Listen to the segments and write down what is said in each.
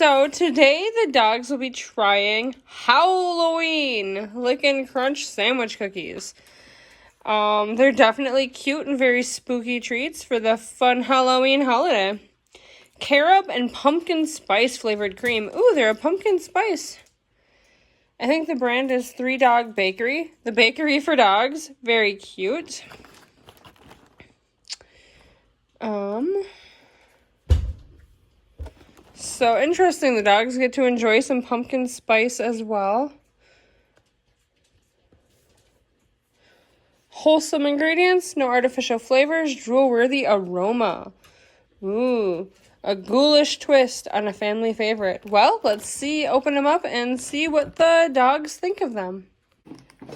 So today the dogs will be trying Howl-o-ween Lick and Crunch sandwich cookies. They're definitely cute and very spooky treats for the fun Halloween holiday. Carob and pumpkin spice flavored cream. Ooh, they're a pumpkin spice. I think the brand is 3 Dog Bakery. The bakery for dogs. Very cute. So interesting. The dogs get to enjoy some pumpkin spice as well. Wholesome ingredients, no artificial flavors, drool-worthy aroma. Ooh, a ghoulish twist on a family favorite. Well, let's open them up and see what the dogs think of them.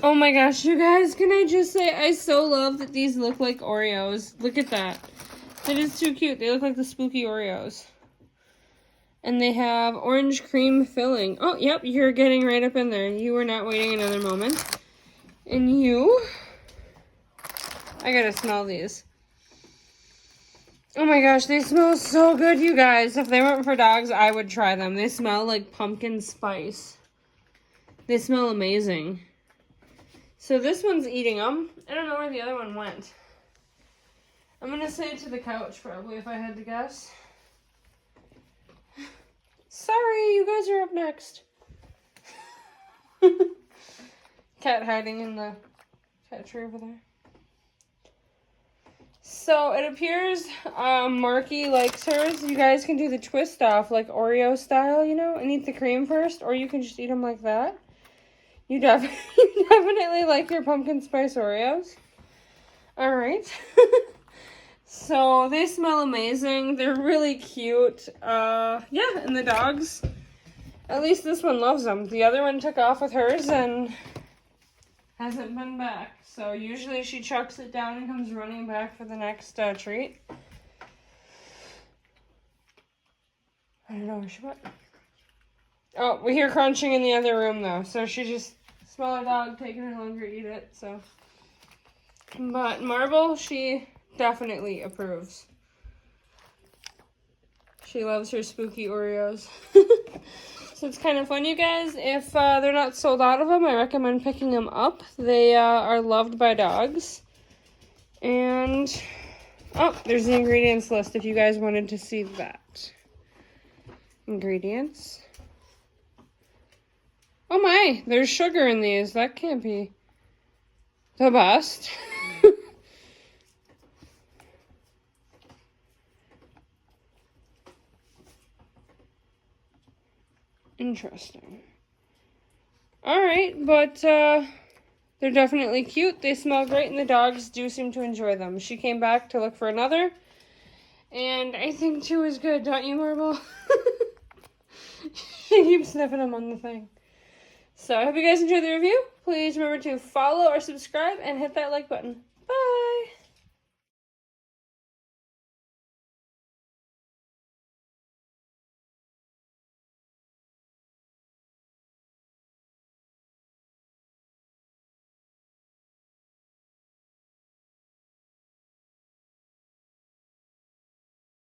Oh my gosh, you guys, can I just say, I so love that these look like Oreos. Look at that. That is too cute. They look like the spooky Oreos. And they have orange cream filling. Oh, yep, you're getting right up in there. You were not waiting another moment. And you... I gotta smell these. Oh my gosh, they smell so good, you guys. If they weren't for dogs, I would try them. They smell like pumpkin spice. They smell amazing. So this one's eating them. I don't know where the other one went. I'm gonna say to the couch, probably, if I had to guess. Sorry, you guys are up next. Cat hiding in the cat tree over there. So it appears Marky likes hers. You guys can do the twist off like Oreo style, you know, and eat the cream first, or you can just eat them like that. You definitely like your pumpkin spice Oreos. All right. So they smell amazing. They're really cute. Yeah, and the dogs, at least this one loves them. The other one took off with hers and hasn't been back. So usually she chucks it down and comes running back for the next treat. I don't know where she went. Oh, we hear crunching in the other room though. So she just, smaller dog taking her longer to eat it. So, but Marble, she definitely approves. She loves her spooky Oreos. So it's kind of fun, you guys. If they're not sold out of them, I recommend picking them up. They are loved by dogs. And, oh, there's the ingredients list if you guys wanted to see that. Ingredients. Oh my, there's sugar in these. That can't be the best. Interesting. Alright, but they're definitely cute. They smell great, and the dogs do seem to enjoy them. She came back to look for another, and I think 2 is good, don't you, Marble? She keeps sniffing them on the thing. So I hope you guys enjoyed the review. Please remember to follow or subscribe and hit that like button. Bye!